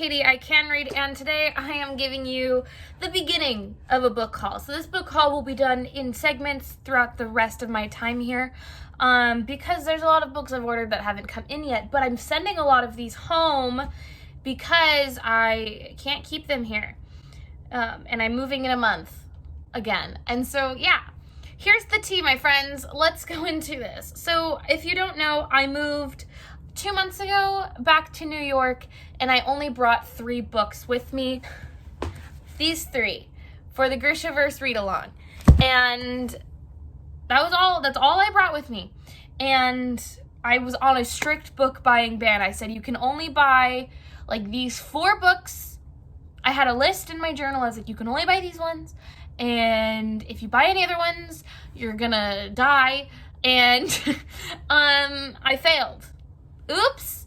Katie, I can read, and today I am giving you the beginning of a book haul. So this book haul will be done in segments throughout the rest of my time here, because there's a lot of books I've ordered that haven't come in yet, but I'm sending a lot of these home because I can't keep them here, and I'm moving in a month again. And so, yeah, here's the tea, my friends. Let's go into this. So if you don't know, I moved 2 months ago back to New York, and I only brought 3 books with me. These 3 for the Grishaverse read along, and that's all I brought with me. And I was on a strict book buying ban. I said you can only buy like these 4 books. I had a list in my journal. I was like, you can only buy these ones, and if you buy any other ones, you're gonna die. And I failed. Oops.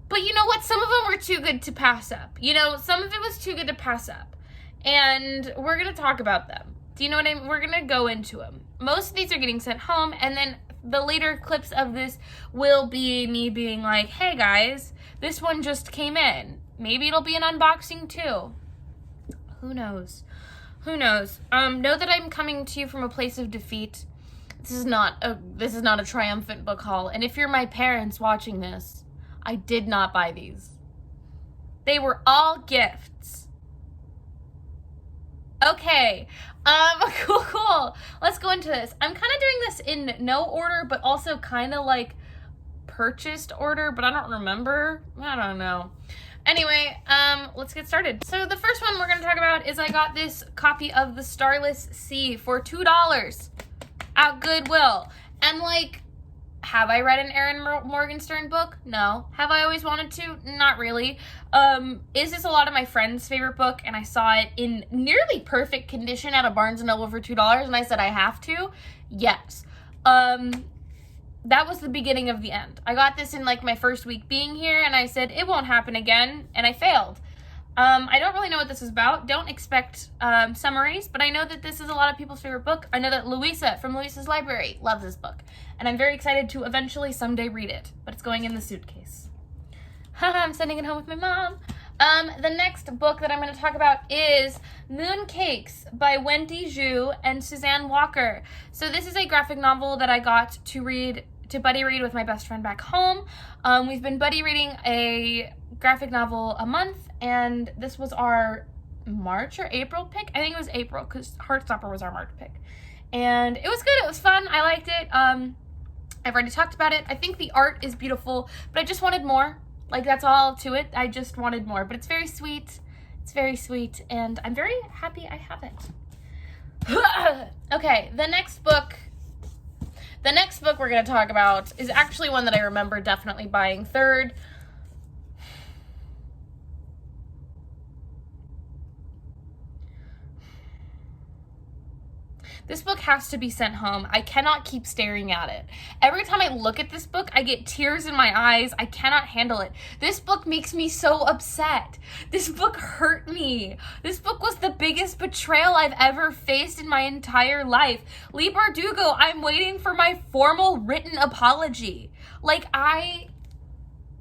But you know what? Some of them were too good to pass up. Some of it was too good to pass up. And we're going to talk about them. Do you know what I mean? We're going to go into them. Most of these are getting sent home, and then the later clips of this will be me being like, hey guys, this one just came in. Maybe it'll be an unboxing too. Who knows? Know that I'm coming to you from a place of defeat. This is not a triumphant book haul. And if you're my parents watching this, I did not buy these. They were all gifts. Okay. Cool. Let's go into this. I'm kind of doing this in no order, but also kind of like purchased order, but I don't remember. I don't know. Anyway, let's get started. So the first one we're going to talk about is I got this copy of the Starless Sea for $2 at Goodwill. And have I read an Erin Morgenstern book? No. Have I always wanted to? Not really. Is this a lot of my friends' favorite book? And I saw it in nearly perfect condition at a Barnes & Noble for $2, and I said I have to? Yes. That was the beginning of the end. I got this in my first week being here, and I said it won't happen again, and I failed. I don't really know what this is about. Don't expect summaries, but I know that this is a lot of people's favorite book. I know that Louisa from Louisa's Library loves this book, and I'm very excited to eventually someday read it, but it's going in the suitcase. I'm sending it home with my mom. The next book that I'm going to talk about is Mooncakes by Wendy and Suzanne Walker. So this is a graphic novel that I got to buddy read with my best friend back home. We've been buddy reading a graphic novel a month, and this was our March or April pick. I think it was April because Heartstopper was our March pick. And it was good. It was fun. I liked it. I've already talked about it. I think the art is beautiful, but I just wanted more. That's all to it. I just wanted more, but it's very sweet. It's very sweet, and I'm very happy I have it. Okay, the next book we're going to talk about is actually one that I remember definitely buying third. This book has to be sent home. I cannot keep staring at it. Every time I look at this book, I get tears in my eyes. I cannot handle it. This book makes me so upset. This book hurt me. This book was the biggest betrayal I've ever faced in my entire life. Leigh Bardugo, I'm waiting for my formal written apology.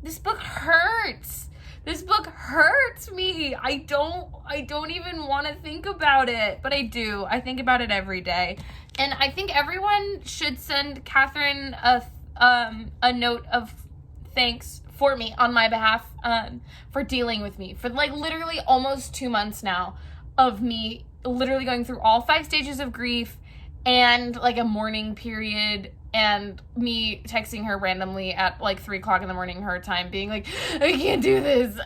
This book hurts. This book hurts me. I don't even want to think about it, but I do. I think about it every day. And I think everyone should send Catherine a note of thanks for me on my behalf, for dealing with me for literally almost 2 months now of me literally going through all 5 stages of grief and a mourning period, and me texting her randomly at 3 o'clock in the morning her time being like, I can't do this.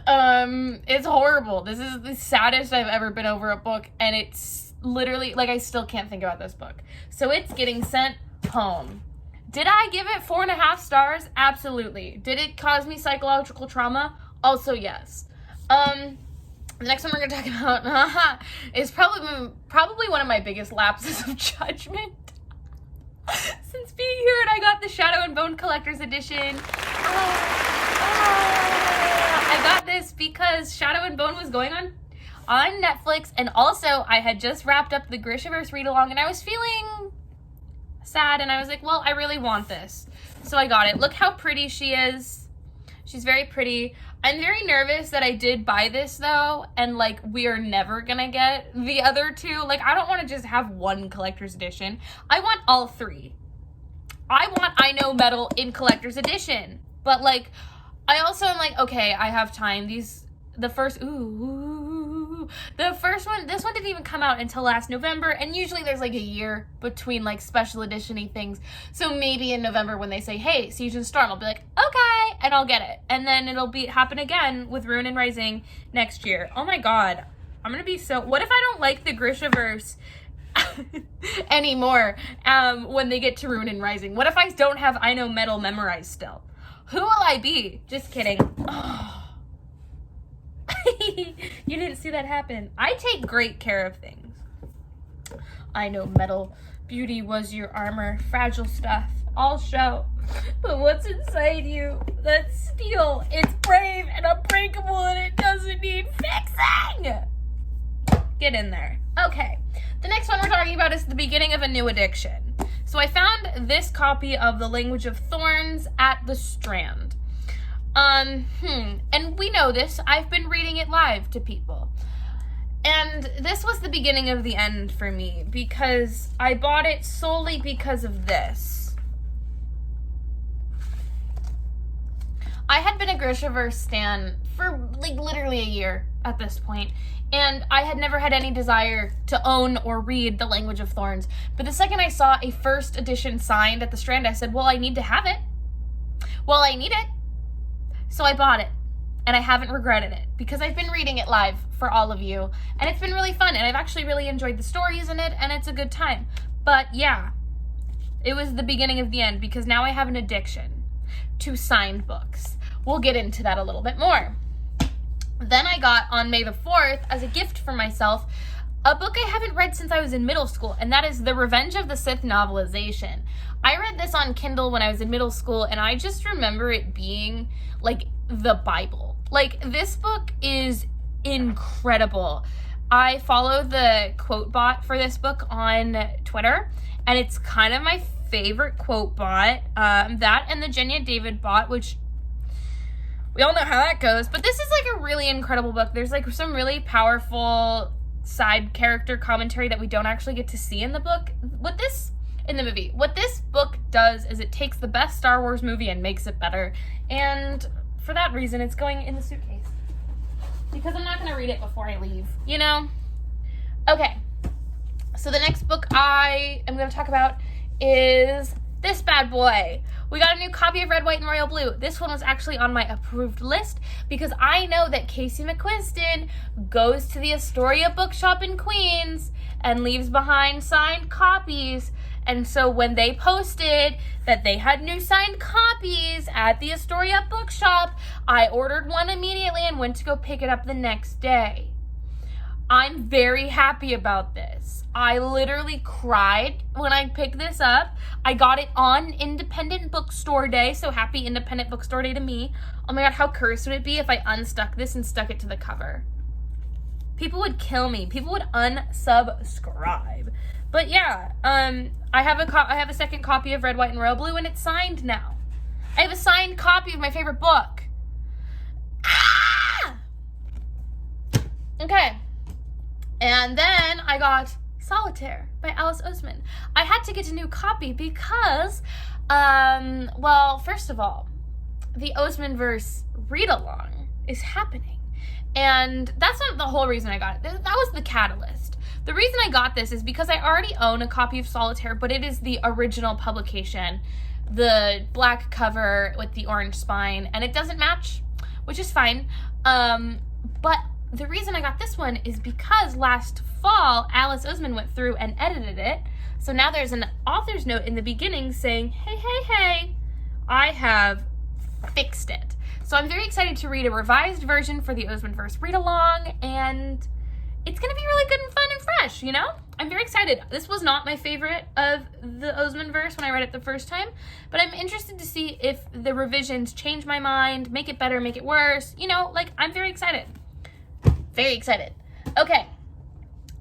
It's horrible. This is the saddest I've ever been over a book, and it's literally I still can't think about this book. So it's getting sent home. Did I give it 4.5 stars? Absolutely. Did it cause me psychological trauma? Also yes. The next one we're going to talk about is probably one of my biggest lapses of judgment since being here, and I got the Shadow and Bone Collector's Edition. I got this because Shadow and Bone was going on Netflix, and also I had just wrapped up the Grishaverse read-along, and I was feeling sad, and I was like, well, I really want this. So I got it. Look how pretty she is. She's very pretty. I'm very nervous that I did buy this though, and like we are never gonna get the other two. Like I don't want to just have one collector's edition. I want all three. I want I Know Metal in collector's edition. But like I also am like, okay, I have time. The first one, this one didn't even come out until last November, and usually there's like a year between like special edition-y things. So maybe in November when they say, hey, Siege and Storm, I'll be like, okay, and I'll get it. And then it'll happen again with Ruin and Rising next year. Oh my god. I'm gonna be so, what if I don't like the Grishaverse anymore when they get to Ruin and Rising? What if I don't have I Know Metal memorized still? Who will I be? Just kidding. Oh. You didn't see that happen. I take great care of things. I know metal. Beauty was your armor. Fragile stuff. All show. But what's inside you? That's steel. It's brave and unbreakable and it doesn't need fixing. Get in there. Okay. The next one we're talking about is the beginning of a new addiction. So I found this copy of The Language of Thorns at the Strand. And we know this. I've been reading it live to people. And this was the beginning of the end for me because I bought it solely because of this. I had been a Grishaverse stan for like literally a year at this point, and I had never had any desire to own or read The Language of Thorns. But the second I saw a first edition signed at the Strand, I said, well, I need to have it. Well, I need it. So I bought it, and I haven't regretted it, because I've been reading it live for all of you, and it's been really fun, and I've actually really enjoyed the stories in it, and it's a good time. But yeah, it was the beginning of the end, because now I have an addiction to signed books. We'll get into that a little bit more. Then I got, on May the 4th, as a gift for myself, a book I haven't read since I was in middle school, and that is The Revenge of the Sith novelization. I read this on Kindle when I was in middle school, and I just remember it being like the Bible. Like, this book is incredible. I follow the quote bot for this book on Twitter, and it's kind of my favorite quote bot. That and the Jenya David bot, which we all know how that goes, but this is like a really incredible book. There's like some really powerful side character commentary that we don't actually get to see in the book. In the movie. What this book does is it takes the best Star Wars movie and makes it better. And for that reason, it's going in the suitcase. Because I'm not going to read it before I leave, you know? Okay. So the next book I am going to talk about is this bad boy. We got a new copy of Red, White, and Royal Blue. This one was actually on my approved list because I know that Casey McQuiston goes to the Astoria bookshop in Queens and leaves behind signed copies. And so when they posted that they had new signed copies at the Astoria bookshop, I ordered one immediately and went to go pick it up the next day. I'm very happy about this. I literally cried when I picked this up. I got it on Independent Bookstore Day, so happy Independent Bookstore Day to me. Oh my god, how cursed would it be if I unstuck this and stuck it to the cover? People would kill me. People would unsubscribe. But yeah, I have a second copy of Red, White, and Royal Blue, and it's signed now. I have a signed copy of my favorite book. Ah! Okay. And then I got Solitaire by Alice Oseman. I had to get a new copy because, well, first of all, the Oseman-verse read-along is happening. And that's not the whole reason I got it. That was the catalyst. The reason I got this is because I already own a copy of Solitaire, but it is the original publication, the black cover with the orange spine, and it doesn't match, which is fine. But the reason I got this one is because last fall, Alice Oseman went through and edited it. So now there's an author's note in the beginning saying, hey, I have fixed it. So I'm very excited to read a revised version for the Oseman-verse read-along, and it's going to be really good and fun and fresh, you know? I'm very excited. This was not my favorite of the Oseman-verse when I read it the first time, but I'm interested to see if the revisions change my mind, make it better, make it worse. You know, like, I'm very excited. Very excited. Okay,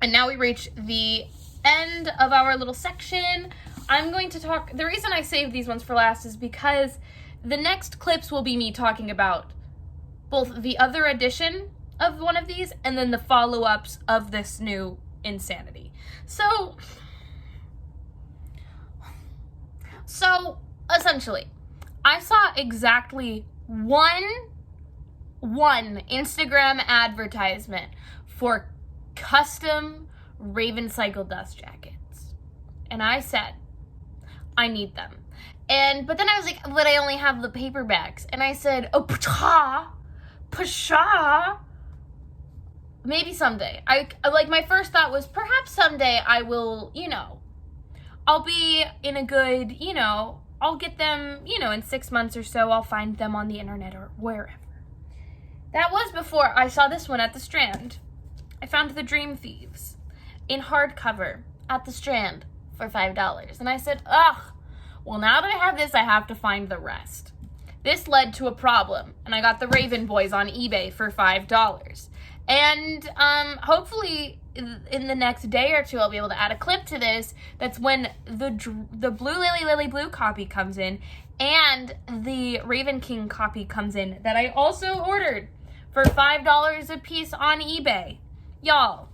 and now we reach the end of our little section I'm going to talk, the reason I saved these ones for last is because the next clips will be me talking about both the other edition of one of these and then the follow-ups of this new insanity. So essentially, I saw exactly one Instagram advertisement for custom Raven Cycle dust jackets. And I said, I need them. But then I was like, but I only have the paperbacks. And I said, oh, pshaw, maybe someday. My first thought was perhaps someday I will, I'll be in a good, I'll get them, in 6 months or so, I'll find them on the internet or wherever. That was before I saw this one at the Strand. I found the Dream Thieves in hardcover at the Strand for $5. And I said, ugh, well, now that I have this, I have to find the rest. This led to a problem, and I got the Raven Boys on eBay for $5. And hopefully in the next day or two, I'll be able to add a clip to this. That's when the Blue Lily Blue copy comes in and the Raven King copy comes in that I also ordered for $5 a piece on eBay. Y'all,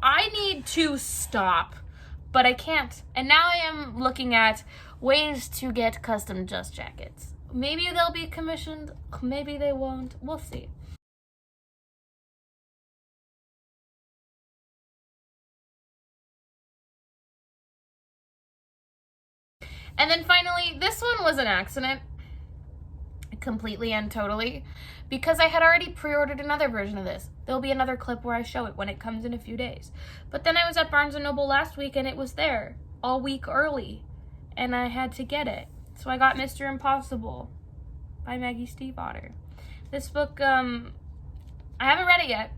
I need to stop, but I can't. And now I am looking at ways to get custom dust jackets. Maybe they'll be commissioned, maybe they won't. We'll see. And then finally, this one was an accident, completely and totally, because I had already pre-ordered another version of this. There'll be another clip where I show it when it comes in a few days. But then I was at Barnes & Noble last week and it was there all week early, and I had to get it. So I got Mr. Impossible by Maggie stiefvater. This book, I haven't read it yet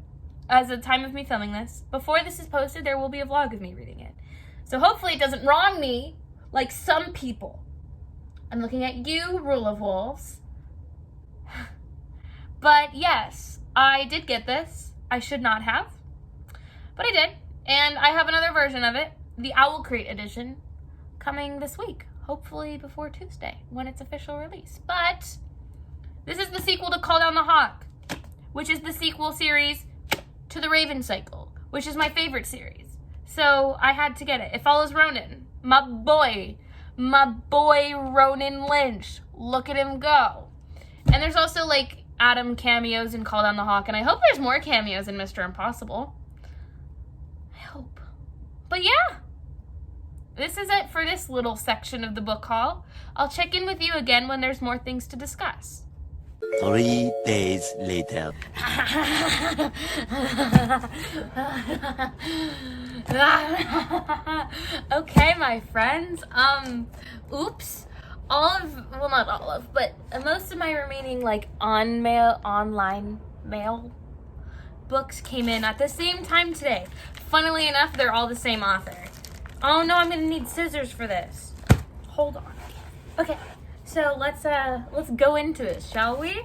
as of the time of me filming this. Before this is posted, there will be a vlog of me reading it. So hopefully it doesn't wrong me like some people. I'm looking at you, Rule of Wolves. But yes, I did get this. I should not have, but I did. And I have another version of it, the owlcrate edition, coming this week. Hopefully before Tuesday, when it's official release. But this is the sequel to Call Down the Hawk, which is the sequel series to the Raven Cycle, which is my favorite series. So I had to get it. It follows Ronan, my boy Ronan Lynch. Look at him go. And there's also like Adam cameos in Call Down the Hawk, and I hope there's more cameos in Mr. Impossible. I hope. But yeah, this is it for this little section of the book haul. I'll check in with you again when there's more things to discuss. 3 days later. Okay, my friends. Oops. Not all of, but most of my remaining online mail books came in at the same time today. Funnily enough, they're all the same author. Oh no, I'm gonna need scissors for this. Hold on. Okay, so let's go into this, shall we?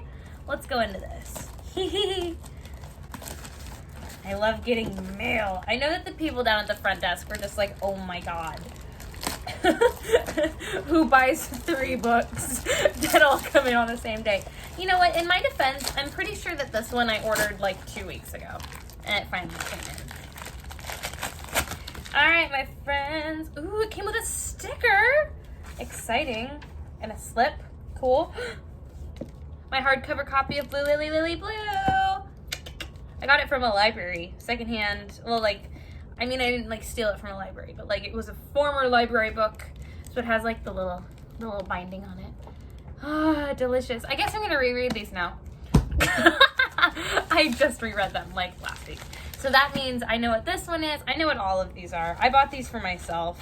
Let's go into this. I love getting mail. I know that the people down at the front desk were just like, oh my god. Who buys 3 books that all come in on the same day? You know what? In my defense, I'm pretty sure that this one I ordered like 2 weeks ago. And it finally came in. Alright, my friends. Ooh, it came with a sticker. Exciting. And a slip. Cool. My hardcover copy of Blue Lily Blue. I got it from a library. Secondhand. Well, I didn't steal it from a library, but it was a former library book, so it has the little binding on it. Ah, delicious. I guess I'm gonna reread these now. I just reread them last week, so that means I know what this one is. I know what all of these are. I bought these for myself.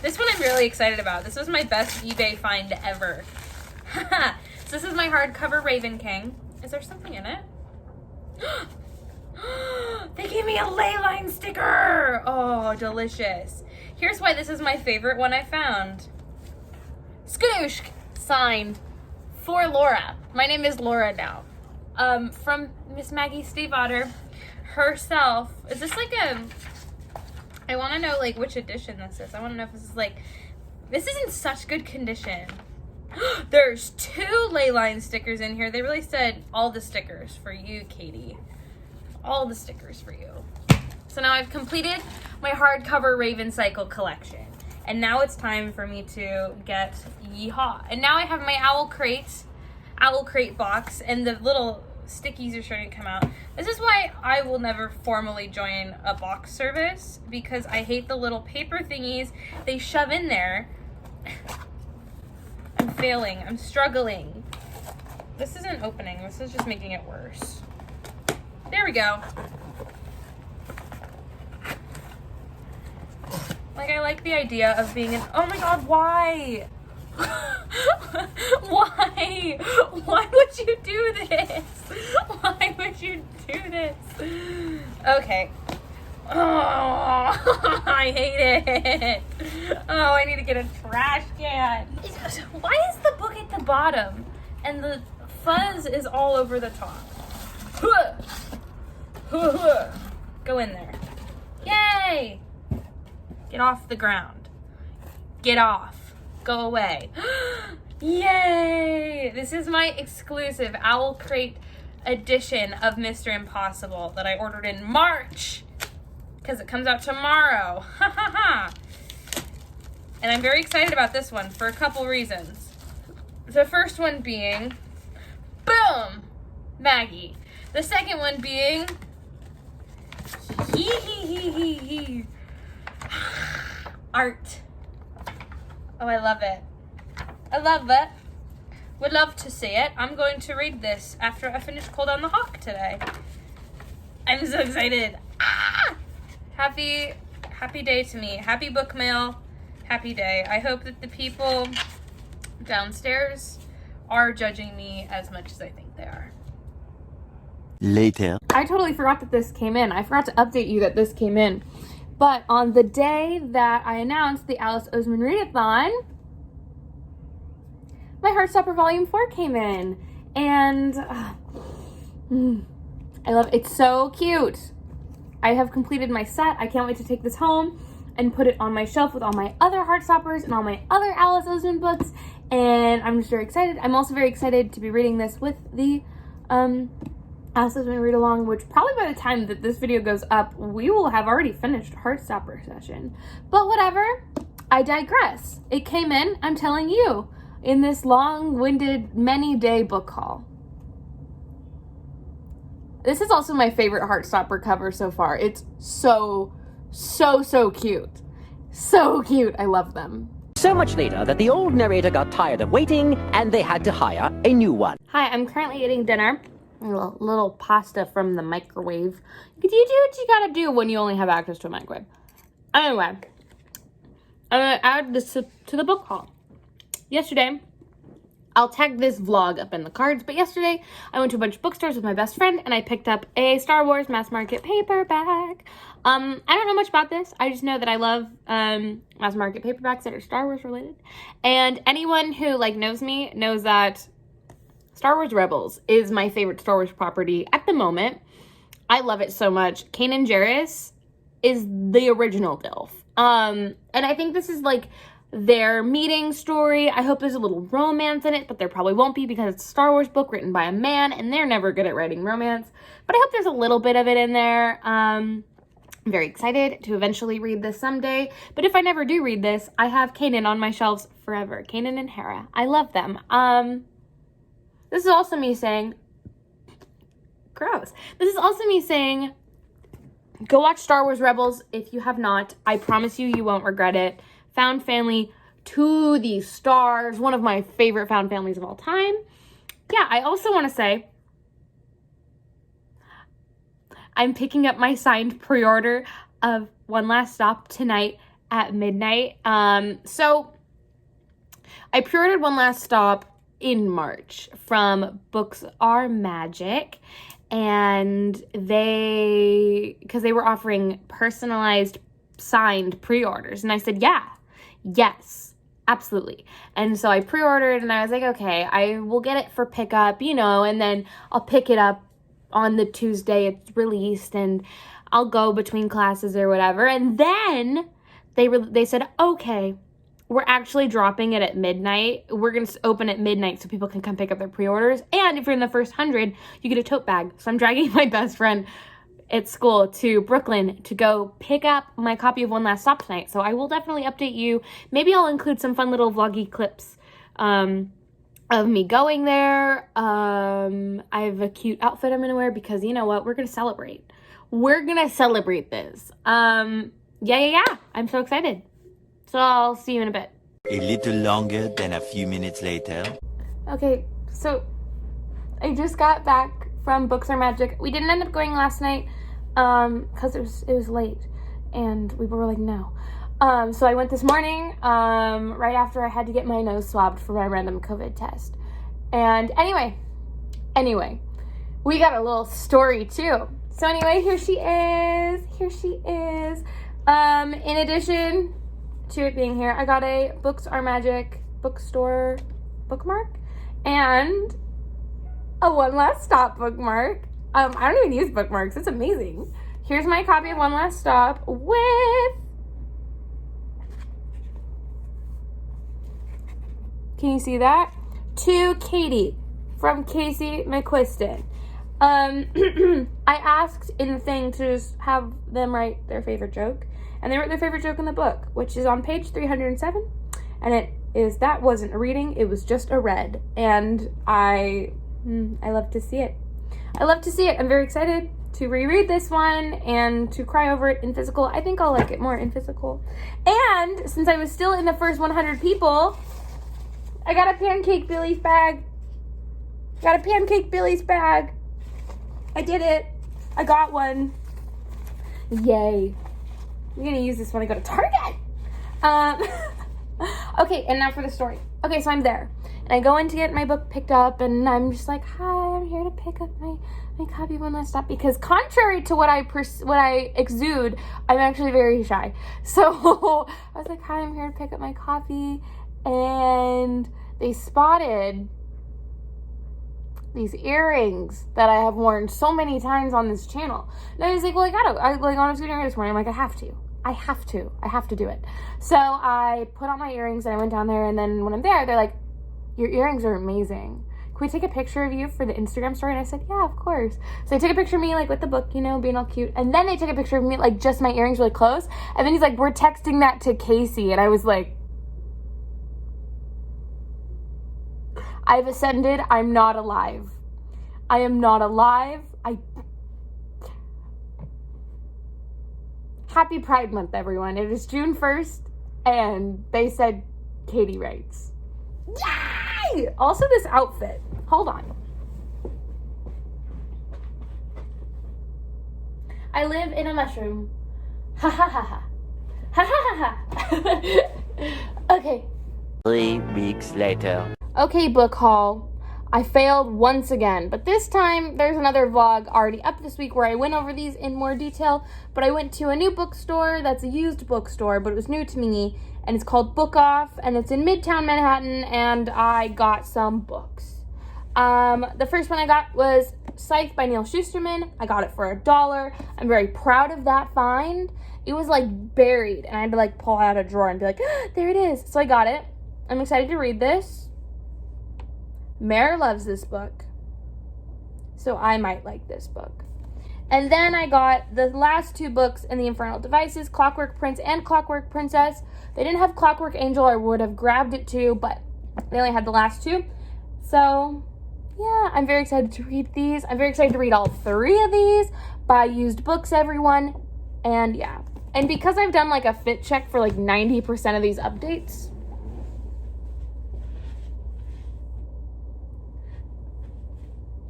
This one I'm really excited about. This was my best eBay find ever. So this is my hardcover Raven King. Is there something in it? They gave me a ley line sticker! Oh, delicious. Here's why this is my favorite one I found. Skadoosh! Signed for Laura. My name is Laura now. From Miss Maggie stiefvater herself. Is this I want to know, like, which edition this is. I want to know if this is, like, this is in such good condition. There's 2 ley line stickers in here. They really said all the stickers for you, Katie. All the stickers for you. So now I've completed my hardcover Raven Cycle collection. And now it's time for me to get yeehaw. And now I have my owlcrate box, and the little stickies are starting to come out. This is why I will never formally join a box service, because I hate the little paper thingies they shove in there. I'm failing. I'm struggling. This isn't opening. This is just making it worse. There we go. Like, I like the idea of being an... Oh my god, why? Why? Why would you do this? Why would you do this? Okay. Oh, I hate it. Oh, I need to get a trash can. Why is the book at the bottom and the fuzz is all over the top? Go in there. Yay! Get off the ground. Get off. Go away. Yay! This is my exclusive owlcrate edition of Mr. Impossible that I ordered in March, because it comes out tomorrow. Ha ha ha! And I'm very excited about this one for a couple reasons. The first one being, boom, Maggie. The second one being, art. Oh, I love it. I love it. Would love to see it. I'm going to read this after I finish Cold on the Hawk today. I'm so excited. Ah! Happy day to me. Happy book mail. Happy day. I hope that the people downstairs are judging me as much as I think they are. Later. I totally forgot that this came in. I forgot to update you that this came in. But on the day that I announced the Alice Oseman Readathon, my Heartstopper Volume 4 came in. And I love it. It's so cute. I have completed my set. I can't wait to take this home and put it on my shelf with all my other Heartstoppers and all my other Alice Oseman books. And I'm just very excited. I'm also very excited to be reading this with the Alice Oseman Read Along, which probably by the time that this video goes up, we will have already finished Heartstopper session. But whatever, I digress. It came in, I'm telling you, in this long-winded, many-day book haul. This is also my favorite Heartstopper cover so far. It's so cute. So cute. I love them. So much later that the old narrator got tired of waiting and they had to hire a new one. Hi, I'm currently eating dinner. A little pasta from the microwave. You do what you gotta do when you only have access to a microwave. Anyway, I'm gonna add this to the book haul. Yesterday, I'll tag this vlog up in the cards, but yesterday I went to a bunch of bookstores with my best friend and I picked up a Star Wars mass market paperback. I don't know much about this. I just know that I love mass market paperbacks that are Star Wars related. And anyone who knows me knows that Star Wars Rebels is my favorite Star Wars property at the moment. I love it so much. Kanan Jarrus is the original DILF. And I think this is their meeting story. I hope there's a little romance in it, but there probably won't be because it's a Star Wars book written by a man and they're never good at writing romance. But I hope there's a little bit of it in there. I'm very excited to eventually read this someday. But if I never do read this, I have Kanan on my shelves forever. Kanan and Hera. I love them. This is also me saying, gross. This is also me saying, go watch Star Wars Rebels if you have not. I promise you, you won't regret it. Found family to the stars. One of my favorite found families of all time. Yeah, I also want to say, I'm picking up my signed pre-order of One Last Stop tonight at midnight. So I pre-ordered One Last Stop in March from Books Are Magic, and because they were offering personalized signed pre-orders, and I said yes, absolutely. And so I pre-ordered and I was like, okay, I will get it for pickup, and then I'll pick it up on the Tuesday it's released, and I'll go between classes or whatever. And then they said, okay, we're actually dropping it at midnight. We're going to open at midnight so people can come pick up their pre-orders. And if you're in the first 100, you get a tote bag. So I'm dragging my best friend at school to Brooklyn to go pick up my copy of One Last Stop tonight. So I will definitely update you. Maybe I'll include some fun little vloggy clips of me going there. I have a cute outfit I'm going to wear because you know what? We're going to celebrate. We're going to celebrate this. Yeah. I'm so excited. So I'll see you in a bit. A little longer than a few minutes later. Okay, so I just got back from Books Are Magic. We didn't end up going last night because it was late and we were like, no. So I went this morning right after I had to get my nose swabbed for my random COVID test. And anyway, we got a little story too. So anyway, here she is. In addition to it being here, I got a Books Are Magic bookstore bookmark and a One Last Stop bookmark. I don't even use bookmarks. It's amazing. Here's my copy of One Last Stop with... Can you see that? To Katie from Casey McQuiston. I asked in the thing to just have them write their favorite joke. And they wrote their favorite joke in the book, which is on page 307. And it is, that wasn't a reading, it was just a read. And I love to see it. I love to see it. I'm very excited to reread this one and to cry over it in physical. I think I'll like it more in physical. And since I was still in the first 100 people, I got a Pancake Billy's bag. I did it. I got one. Yay. I'm gonna use this when I go to Target. Okay, and now for the story. Okay, so I'm there. And I go in to get my book picked up, and I'm just like, hi, I'm here to pick up my copy of One Last Stop. Because contrary to what I exude, I'm actually very shy. So I was like, hi, I'm here to pick up my copy. And they spotted these earrings that I have worn so many times on this channel. And I was like, well, I when I was getting ready this morning, I'm like, I have to do it. So I put on my earrings and I went down there, and then when I'm there, they're like, your earrings are amazing. Can we take a picture of you for the Instagram story? And I said, yeah, of course. So they took a picture of me like with the book, you know, being all cute. And then they took a picture of me like just my earrings really close. And then he's like, we're texting that to Casey. And I was like, I've ascended. I'm not alive. I am not alive. Happy Pride Month, everyone. It is June 1st, and they said Katie writes. Yay! Also, this outfit. Hold on. I live in a mushroom. Ha ha ha ha. Ha ha ha ha. Okay. 3 weeks later. Okay, book haul. I failed once again, but this time there's another vlog already up this week where I went over these in more detail, but I went to a new bookstore that's a used bookstore, but it was new to me, and it's called Book Off, and it's in Midtown Manhattan, and I got some books. The first one I got was Scythe by Neal Schusterman. I got it for $1. I'm very proud of that find. It was like buried, and I had to like pull out a drawer and be like, ah, there it is. So I got it. I'm excited to read this. Mare loves this book, so I might like this book. And then I got the last 2 books in the Infernal Devices, Clockwork Prince and Clockwork Princess. They didn't have Clockwork Angel, I would have grabbed it too, but they only had the last 2. So yeah, I'm very excited to read these. I'm very excited to read all 3 of these. Buy used books, everyone. And yeah, and because I've done like a fit check for like 90% of these updates,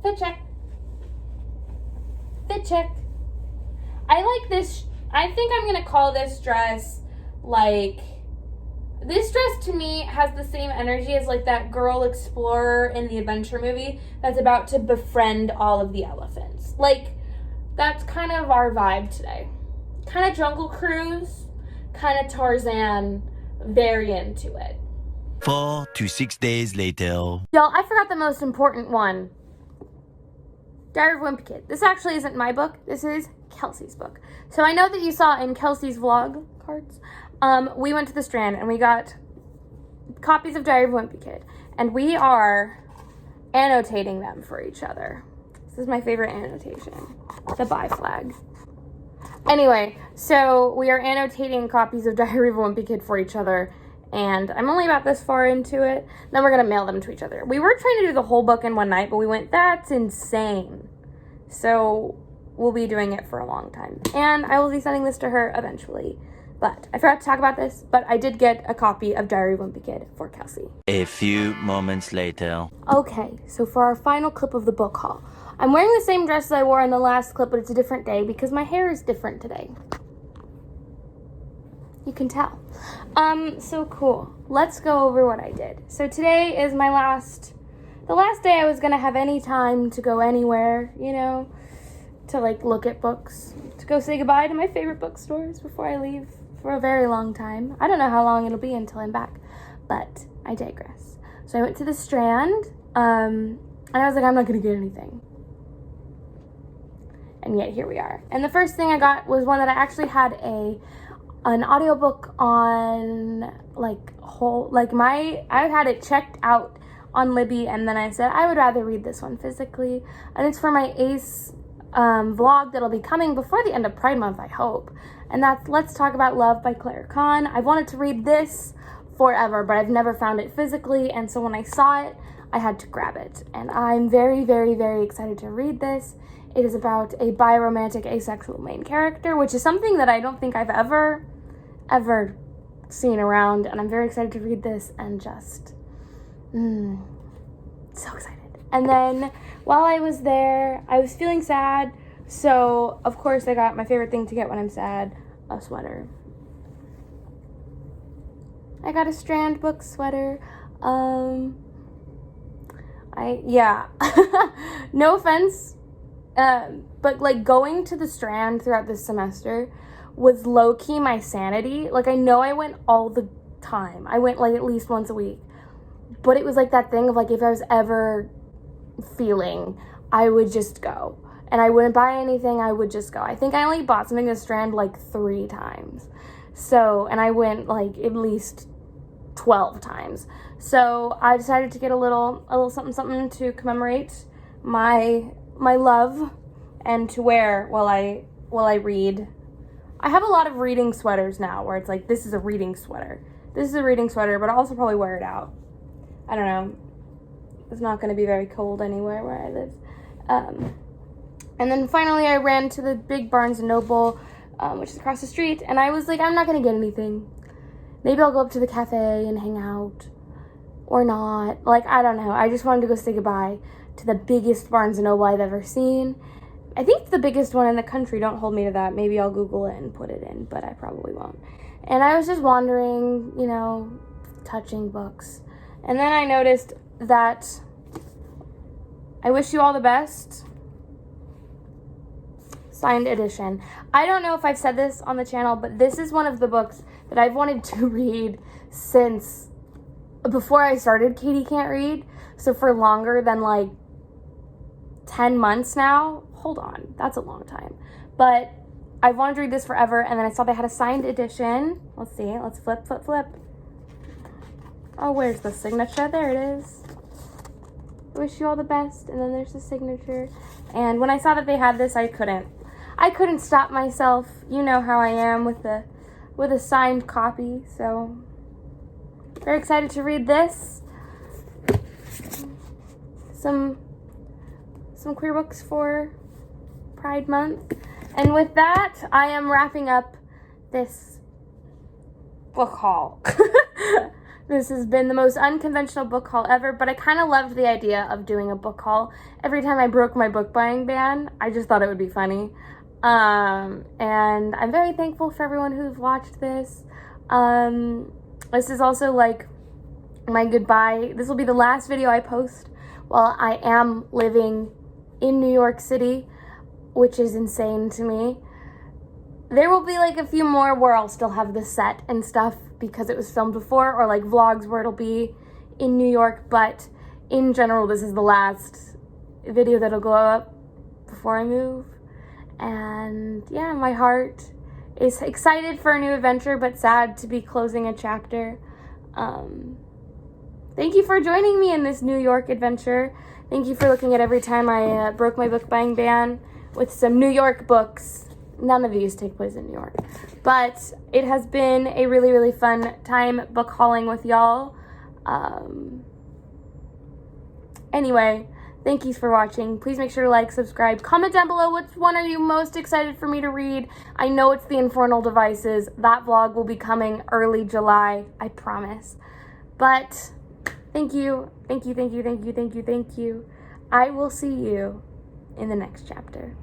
Fit check. I like this. I think I'm going to call this dress like... This dress to me has the same energy as like that girl explorer in the adventure movie that's about to befriend all of the elephants. Like, that's kind of our vibe today. Kind of Jungle Cruise, kind of Tarzan, very into it. 4 to 6 days later. Y'all, I forgot the most important one. Diary of a Wimpy Kid. This actually isn't my book. This is Kelsey's book. So I know that you saw in Kelsey's vlog cards, we went to the Strand and we got copies of Diary of a Wimpy Kid. And we are annotating them for each other. This is my favorite annotation. The bi flag. Anyway, so we are annotating copies of Diary of a Wimpy Kid for each other. And I'm only about this far into it. Then we're going to mail them to each other. We were trying to do the whole book in one night, but we went, that's insane. So we'll be doing it for a long time. And I will be sending this to her eventually. But I forgot to talk about this, but I did get a copy of Diary of a Wimpy Kid for Kelsey. A few moments later. Okay, so for our final clip of the book haul, I'm wearing the same dress as I wore in the last clip, but it's a different day because my hair is different today. You can tell. So cool. Let's go over what I did. So today is the last day I was gonna have any time to go anywhere, you know, to like look at books, to go say goodbye to my favorite bookstores before I leave for a very long time. I don't know how long it'll be until I'm back, but I digress. So I went to the Strand, and I was like, I'm not gonna get anything. And yet here we are. And the first thing I got was one that I actually had an audiobook on, I had it checked out on Libby, and then I said I would rather read this one physically, and it's for my Ace vlog that'll be coming before the end of Pride Month, I hope, and that's Let's Talk About Love by Clare. I've wanted to read this forever, but I've never found it physically, and so when I saw it, I had to grab it, and I'm very, very, very excited to read this. It is about a bi-romantic asexual main character, which is something that I don't think I've ever seen around, and I'm very excited to read this and just, so excited. And then while I was there, I was feeling sad, so of course I got my favorite thing to get when I'm sad, a sweater. I got a Strand book sweater. No offense, but like going to the Strand throughout this semester was low-key my sanity. Like, I know I went all the time. I went like at least once a week. But it was like that thing of like, if I was ever feeling, I would just go. And I wouldn't buy anything, I would just go. I think I only bought something at the Strand like 3 times. So, and I went like at least 12 times. So I decided to get a little something to commemorate my love and to wear while I read. I have a lot of reading sweaters now where it's like, this is a reading sweater. This is a reading sweater, but I'll also probably wear it out. I don't know. It's not going to be very cold anywhere where I live. And then finally I ran to the big Barnes & Noble, which is across the street, and I was like, I'm not going to get anything. Maybe I'll go up to the cafe and hang out. Or not. Like, I don't know. I just wanted to go say goodbye to the biggest Barnes & Noble I've ever seen. I think it's the biggest one in the country. Don't hold me to that. Maybe I'll Google it and put it in, but I probably won't. And I was just wandering, you know, touching books. And then I noticed that I Wish You All the Best signed edition. I don't know if I've said this on the channel, but this is one of the books that I've wanted to read since before I started Katie Can't Read. So for longer than like 10 months now. Hold on, that's a long time. But I've wanted to read this forever, and then I saw they had a signed edition. Let's see, let's flip. Oh, where's the signature? There it is. Wish You All the Best, and then there's the signature. And when I saw that they had this, I couldn't stop myself. You know how I am with a signed copy, so very excited to read this. Some queer books for Pride Month. And with that, I am wrapping up this book haul. This has been the most unconventional book haul ever, but I kind of loved the idea of doing a book haul. Every time I broke my book buying ban, I just thought it would be funny. And I'm very thankful for everyone who's watched this. This is also like my goodbye. This will be the last video I post while I am living in New York City, which is insane to me. There will be like a few more where I'll still have the set and stuff because it was filmed before, or like vlogs where it'll be in New York, but in general, this is the last video that'll go up before I move. And yeah, my heart is excited for a new adventure, but sad to be closing a chapter. Thank you for joining me in this New York adventure. Thank you for looking at every time I broke my book buying ban with some New York books. None of these take place in New York. But it has been a really, really fun time book hauling with y'all. Anyway, thank you for watching. Please make sure to like, subscribe, comment down below which one are you most excited for me to read. I know it's the Infernal Devices. That vlog will be coming early July, I promise. But thank you, thank you, thank you, thank you, thank you, thank you. I will see you in the next chapter.